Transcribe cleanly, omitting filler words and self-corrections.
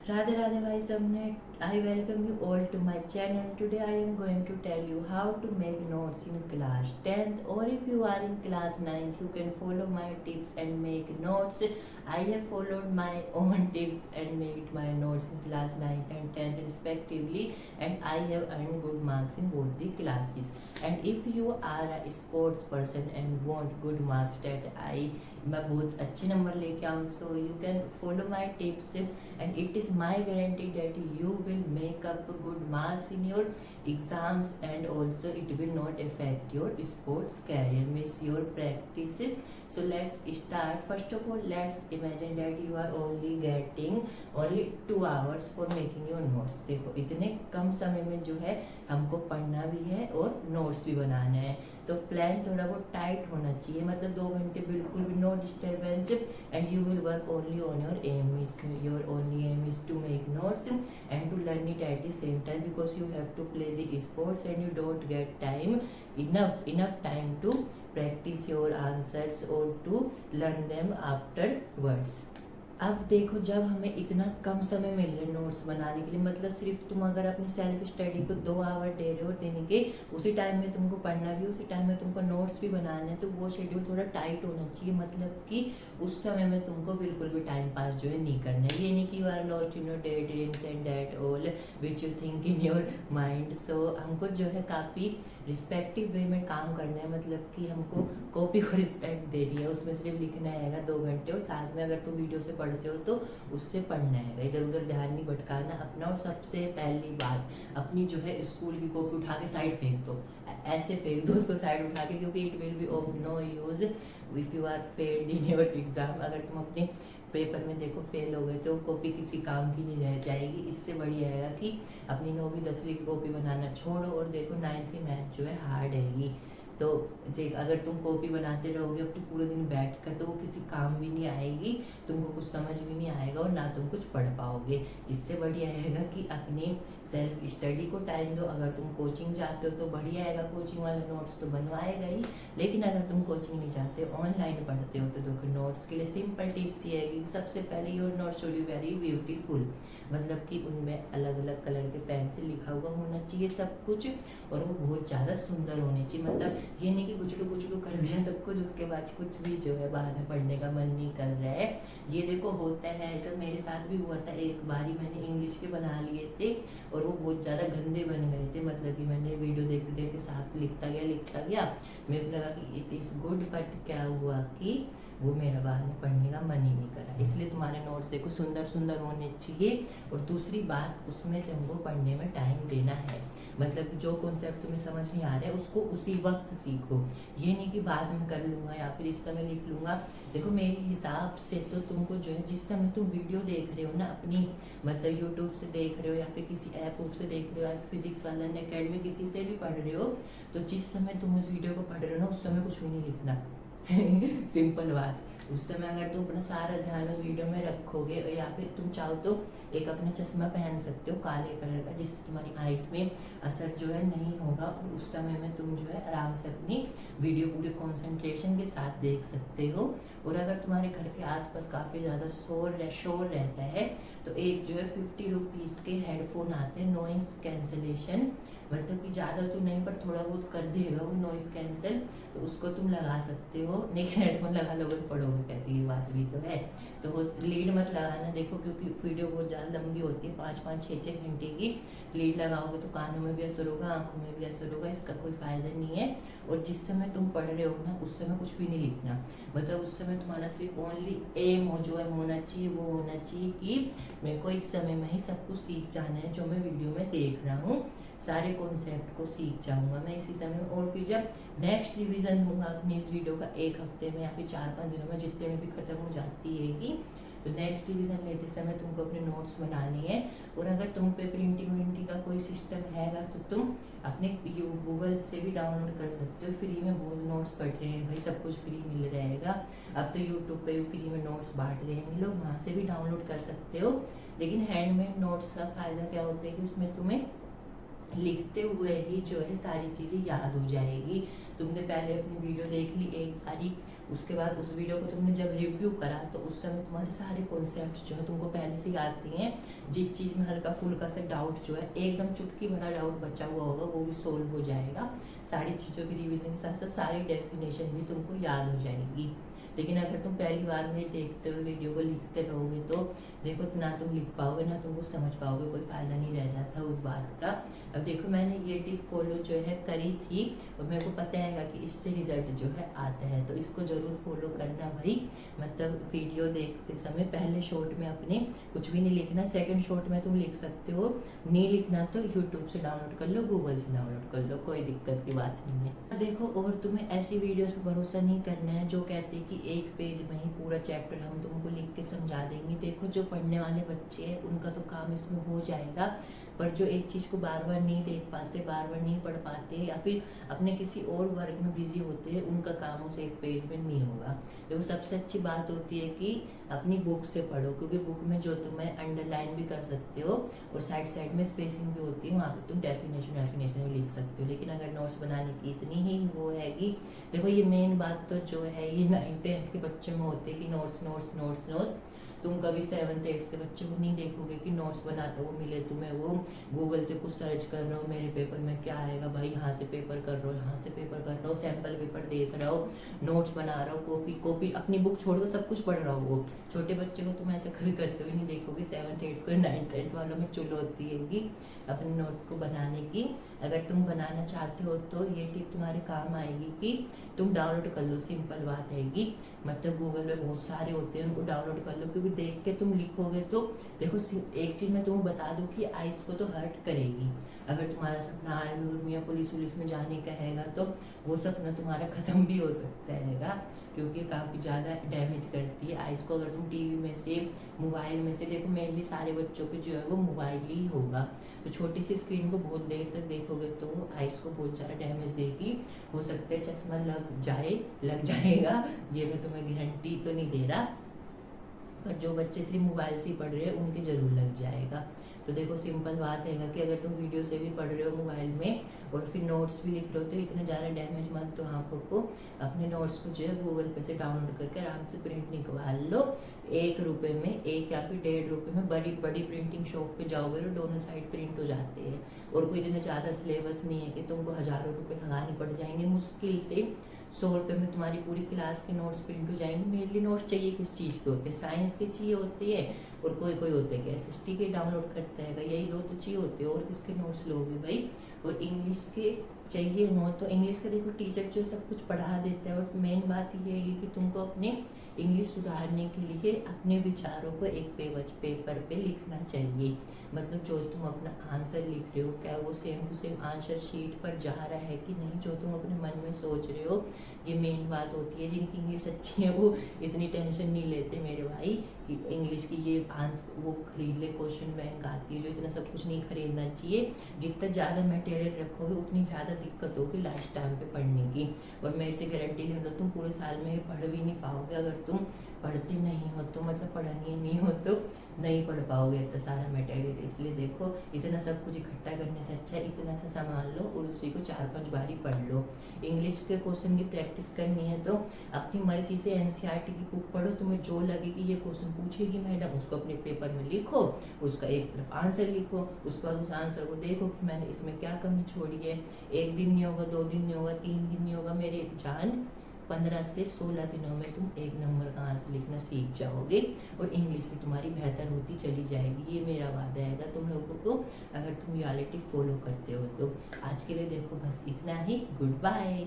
Radhe Radhe Bhai Sabne, I welcome you all to my channel. Today I am going to tell you how to make notes in class 10th, or if you are in class 9th, you can follow my tips and make notes. I have followed my own tips and made my notes in class 9th and 10th respectively, and I have earned good marks in both the classes. And if you are a sports person and want good marks that मैं बहुत अच्छे number लेके आऊँ, so you can follow my tips and it is my guarantee that you will make up good marks in your exams, and also it will not affect your sports career, miss your practice. So let's start. First of all, let's imagine that you are only getting only 2 hours for making your notes. देखो इतने कम समय में जो है हमको पढ़ना भी है और नोट्स भी बनाना है, तो प्लान थोड़ा बहुत टाइट होना चाहिए, मतलब 2 घंटे बिल्कुल भी no disturbance, and you will work only on your aim is your only aim is to make notes and to learn it at the same time, because you have to play the sports and you don't get time enough time to practice your answers or to learn them afterwards. अब देखो, जब हमें इतना कम समय मिल रहा है notes बनाने के लिए, मतलब सिर्फ तुम अगर अपनी सेल्फ स्टडी को 2 आवर दे रहे हो, देने के उसी टाइम में तुमको पढ़ना भी, उसी टाइम में तुमको नोट्स भी बनाना है, तो वो शेड्यूल थोड़ा टाइट होना चाहिए, मतलब कि उस समय में तुमको बिल्कुल भी टाइम पास जो है नहीं करना है। ये नहीं कि you are lost in your day dreams and that all which you think in your mind. So हमको जो है काफ़ी रिस्पेक्टिव वे में काम करना है, मतलब कि हमको कॉपी को रिस्पेक्ट दे रही है, उसमें सिर्फ लिखना आएगा 2 घंटे, और साथ में अगर तुम वीडियो से पढ़ते हो तो उससे पढ़ना है, इधर उधर ध्यान नहीं भटकाना अपना। और सबसे पहली बात, अपनी जो है स्कूल की कॉपी उठा के साइड फेंक दो, ऐसे फेंक दो उसको साइड उठा के, क्योंकि it will be of no use if you are failed in your exam. अगर तुम अपने पेपर में देखो फेल हो गए तो कॉपी किसी काम की नहीं रह जाएगी। इससे बढ़िया है कि अपनी 9वीं 10वीं की कॉपी बनाना छोड़ो, और देखो 9th की मैथ जो है हार्ड हैगी, तो अगर तुम कॉपी बनाते रहोगे तो पूरे दिन बैठ कर, तो वो किसी काम भी नहीं आएगी, तुमको कुछ समझ भी नहीं आएगा और ना तुम कुछ पढ़ पाओगे। इससे बढ़िया रहेगा कि अपनी सेल्फ स्टडी को टाइम दो। अगर तुम कोचिंग जाते हो तो बढ़िया आएगा, कोचिंग वाले नोट्स तो बनवाएगा ही, लेकिन अगर तुम कोचिंग नहीं जाते, ऑनलाइन पढ़ते हो, तो देखो नोट्स के लिए सिंपल टिप्स ये है कि सबसे पहले your notes should be very beautiful, मतलब कि उनमें अलग अलग कलर के पेन से लिखा हुआ होना चाहिए सब कुछ, और वो बहुत ज़्यादा सुंदर होने चाहिए, मतलब ये नहीं कि कुछ कर दिया सब कुछ, उसके बाद कुछ भी जो है बाद में पढ़ने का मन नहीं कर रहा है। ये देखो होता है, तो मेरे साथ भी हुआ था, एक बारी मैंने इंग्लिश के बना लिए थे और वो बहुत ज़्यादा गंदे बन गए थे, मतलब कि मैंने वीडियो देखते देखते साथ लिखता गया, मेरे को लगा कि इट इज़ गुड, बट क्या हुआ कि वो मेरा बाद में पढ़ने का मन ही नहीं करा। इसलिए तुम्हारे नोट्स देखो सुंदर सुंदर होने चाहिए, और दूसरी बात, उसमें तुमको पढ़ने में टाइम देना है, मतलब जो कॉन्सेप्ट तुम्हें समझ नहीं आ रहा है उसको उसी वक्त सीखो, ये नहीं कि बाद में कर लूँगा या फिर इस समय लिख लूँगा। देखो मेरे हिसाब से तो तुमको जो है जिस समय तुम वीडियो देख रहे हो ना अपनी, मतलब यूट्यूब से देख रहे हो या फिर किसी ऐप से देख रहे हो या फिजिक्स वाला ने अकेडमी किसी से भी पढ़ रहे हो, तो जिस समय तुम उस वीडियो को पढ़ रहे हो ना, उस समय कुछ भी नहीं लिखना। सिंपल बात, उस समय अगर तुम अपना सारा ध्यान उस वीडियो में रखोगे, या फिर तुम चाहो तो एक अपना चश्मा पहन सकते हो काले कलर का, जिससे तुम्हारी आइज में असर जो है नहीं होगा, और उस समय में तुम जो है आराम से अपनी वीडियो पूरे कंसंट्रेशन के साथ देख सकते हो। और अगर तुम्हारे घर के आसपास काफ़ी ज़्यादा शोर रहता है, तो एक जो है 50 रुपीज़ के हेडफोन आते हैं, नॉइस कैंसलेशन, मतलब कि ज़्यादा तो नहीं पर थोड़ा बहुत कर देगा वो नॉइस कैंसिल, तो उसको तुम लगा सकते हो। लेकिन हेडफोन लगा लोगे तो पढ़ोगे कैसी, ये बात भी तो है, तो वो लीड मत लगाना, देखो क्योंकि वीडियो बहुत ज़्यादा लंबी होती है, 5-5, 6-6 घंटे की। लीड लगाओगे तो कानों में भी असर होगा, आंखों में भी असर होगा, इसका कोई फ़ायदा नहीं है। और जिस समय तुम पढ़ रहे हो ना, उस समय कुछ भी नहीं लिखना, मतलब उस समय तुम्हारा सिर्फ ओनली एम हो जो है होना चाहिए, वो होना चाहिए कि मेरे को इस समय में ही सब कुछ सीख जाना है, जो मैं वीडियो में देख रहा हूँ सारे कॉन्सेप्ट को सीख जाऊंगा मैं इसी समय में। और फिर जब नेक्स्ट रिवीजन दूंगा अपनी इस वीडियो का 1 हफ्ते में या फिर 4-5 दिनों में, जितने में भी खत्म हो जाती है कि, तो नेक्स्ट रिवीजन लेते समय तुमको अपने नोट्स बनानी है। और अगर तुम पे प्रिंटिंग का कोई सिस्टम हैगा तो तुम अपने गूगल से भी डाउनलोड कर सकते हो, फ्री में बहुत नोट्स पढ़ रहे हैं भाई, सब कुछ फ्री मिल रहेगा। अब तो यूट्यूब पे फ्री में नोट्स बांट रहे हैं लोग, वहाँ से भी डाउनलोड कर सकते हो। लेकिन हैंडमेड नोट्स का फ़ायदा क्या होता है कि उसमें तुम्हें लिखते हुए ही जो है सारी चीज़ें याद हो जाएगी। तुमने पहले अपनी वीडियो देख ली एक बारी, उसके बाद उस वीडियो को तुमने जब रिव्यू करा तो उस समय तुम्हारे सारे कॉन्सेप्ट जो है तुमको पहले से ही आती हैं। जिस चीज़ में हल्का फुल्का से डाउट जो है, एकदम चुटकी भरा डाउट बचा हुआ होगा, वो भी सोल्व हो जाएगा। सारी चीज़ों की रिविजन के साथ साथ सारी डेफिनेशन भी तुमको याद हो जाएगी। लेकिन अगर तुम पहली बार में देखते हुए वीडियो को लिखते रहोगे तो देखो ना तुम लिख पाओगे ना तुम कुछ समझ पाओगे, कोई फायदा नहीं रह जाता उस बात का। अब देखो मैंने ये टिप फॉलो जो है करी थी और मेरे को पता है कि इससे रिजल्ट जो है आता है, तो इसको जरूर फॉलो करना भाई। मतलब वीडियो देखते समय पहले शॉट में अपने कुछ भी नहीं लिखना, सेकंड शॉट में तुम लिख सकते हो, नहीं लिखना तो यूट्यूब से डाउनलोड कर लो, गूगल से डाउनलोड कर लो, कोई दिक्कत की बात नहीं है। देखो और तुम्हें ऐसी वीडियोस पर भरोसा नहीं करना है जो कहते हैं कि एक पेज में ही पूरा चैप्टर हम तुमको लिख के समझा देंगे। देखो जो पढ़ने वाले बच्चे हैं उनका तो काम इसमें हो जाएगा, पर जो एक चीज़ को बार बार नहीं देख पाते, बार बार नहीं पढ़ पाते या फिर अपने किसी और वर्क में बिजी होते हैं, उनका काम उस एक पेज में नहीं होगा। देखो सबसे अच्छी बात होती है कि अपनी बुक से पढ़ो, क्योंकि बुक में जो तुम्हें अंडरलाइन भी कर सकते हो और साइड साइड में स्पेसिंग भी होती है, वहाँ पे तुम डेफिनेशन भी लिख सकते हो। लेकिन अगर नोट्स बनाने की इतनी ही वो है कि देखो ये मेन बात तो जो है ये 9th-10th के बच्चों में होती है कि नोट्स नोट्स नोट्स नोट्स। तुम कभी 7th-8th के बच्चों को नहीं देखोगे कि नोट्स बनाते हुए मिले तुम्हें, वो गूगल से कुछ सर्च कर रहे हो मेरे पेपर में क्या आएगा भाई, यहाँ से पेपर कर रहा हो, यहाँ से पेपर कर रहा हो, सैम्पल पेपर देख रहा हो, नोट्स बना रहा हो, कॉपी अपनी बुक छोड़कर सब कुछ पढ़ रहा हो। वो छोटे बच्चे को तुम ऐसे कभी करते हुए नहीं देखोगे। 7th-8th को 9th-10th वालों में चुल होती है कि अपने नोट्स को बनाने की। अगर तुम बनाना चाहते हो तो ये टिप तुम्हारे काम आएगी कि तुम डाउनलोड कर लो, सिंपल बात है। मतलब गूगल में बहुत सारे होते हैं, उनको डाउनलोड कर लो, क्योंकि देख के तुम लिखोगे तो देखो एक चीज़ मैं तुम्हें बता दूं कि आइज को तो हर्ट करेगी। अगर तुम्हारा सपना आर्मी उर्मी या पुलिस में जाने का हैगा तो वो सपना तुम्हारा ख़त्म भी हो सकता हैगा, क्योंकि काफ़ी ज़्यादा डैमेज करती है आइज को। अगर तुम टीवी में से, मोबाइल में से देखो, मेनली सारे बच्चों पे जो है वो मोबाइल ही होगा, तो छोटी सी स्क्रीन को बहुत देर तक देखोगे तो आइज को बहुत ज़्यादा डैमेज देगी। हो सकता है चश्मा लग जाएगा, ये मैं तुम्हें गारंटी तो नहीं दे रहा, पर जो बच्चे सिर्फ मोबाइल से ही पढ़ रहे हैं उनके जरूर लग जाएगा। तो देखो सिंपल बात है कि अगर तुम वीडियो से भी पढ़ रहे हो मोबाइल में और फिर नोट्स भी लिख रहे हो तो इतने ज़्यादा डैमेज मत तो आँखों को। अपने नोट्स को जो है गूगल पे से डाउनलोड करके आराम से प्रिंट निकलवा लो। 1 रुपये में, 1 या फिर 1.5 रुपये में बड़ी बड़ी प्रिंटिंग शॉप पे जाओगे तो दोनों साइड प्रिंट हो जाते हैं। और कोई इतने ज़्यादा सिलेबस नहीं है कि तुमको हज़ारों रुपये लगाने पड़ जाएंगे। मुश्किल से 100 रुपये में तुम्हारी पूरी क्लास के नोट्स प्रिंट हो जाएंगे। मेनली नोट्स चाहिए किस चीज़ के होते हैं, साइंस के चाहिए होती है, और कोई होते हैं SST के डाउनलोड करता है, यही 2 तो चाहिए होते हैं। और किसके नोट्स लोगे भाई? और इंग्लिश के चाहिए हो तो इंग्लिश का देखो टीचर जो सब कुछ पढ़ा देता है। और मेन बात ये है कि तुमको अपने इंग्लिश सुधारने के लिए अपने विचारों को एक पेपर पे लिखना चाहिए। मतलब जो तुम अपना आंसर लिख रहे हो क्या वो same to same answer sheet पर जा रहा है कि नहीं, जो तुम अपने मन में सोच रहे हो। ये मेन बात होती है। जिनकी इंग्लिश अच्छी है वो इतनी टेंशन नहीं लेते मेरे भाई कि इंग्लिश की ये आंसर वो खरीद ले, क्वेश्चन बैंक आती है, जो इतना सब कुछ नहीं खरीदना चाहिए। जितना ज़्यादा मटेरियल रखोगे उतनी ज़्यादा दिक्कत होगी लास्ट टाइम पे पढ़ने की। और मेरे से गारंटी ले लो तुम पूरे साल में पढ़ भी नहीं पाओगे। अगर तुम पढ़ते नहीं हो तो मतलब पढ़नी नहीं हो तो नहीं पढ़ पाओगे इतना सारा मटेरियल। इसलिए देखो इतना सब कुछ इकट्ठा करने से अच्छा इतना सा सामान लो और उसी को 4-5 बारी पढ़ लो। इंग्लिश के क्वेश्चन की प्रैक्टिस करनी है तो अपनी मर्जी से NCERT की बुक पढ़ो। तुम्हें जो लगे कि ये क्वेश्चन पूछेगी मैडम उसको अपने पेपर में लिखो, उसका एक तरफ आंसर लिखो, उसके बाद उस आंसर को देखो कि मैंने इसमें क्या कमी छोड़ी है। 1 दिन नहीं होगा, 2 दिन नहीं होगा, 3 दिन नहीं होगा, मेरे जान 15 से 16 दिनों में तुम 1 नंबर का आंसर लिखना सीख जाओगे और इंग्लिश भी तुम्हारी बेहतर होती चली जाएगी। ये मेरा वादा है तुम लोगों को, अगर तुम रियलिटी फॉलो करते हो तो। आज के लिए देखो बस इतना ही। Good bye.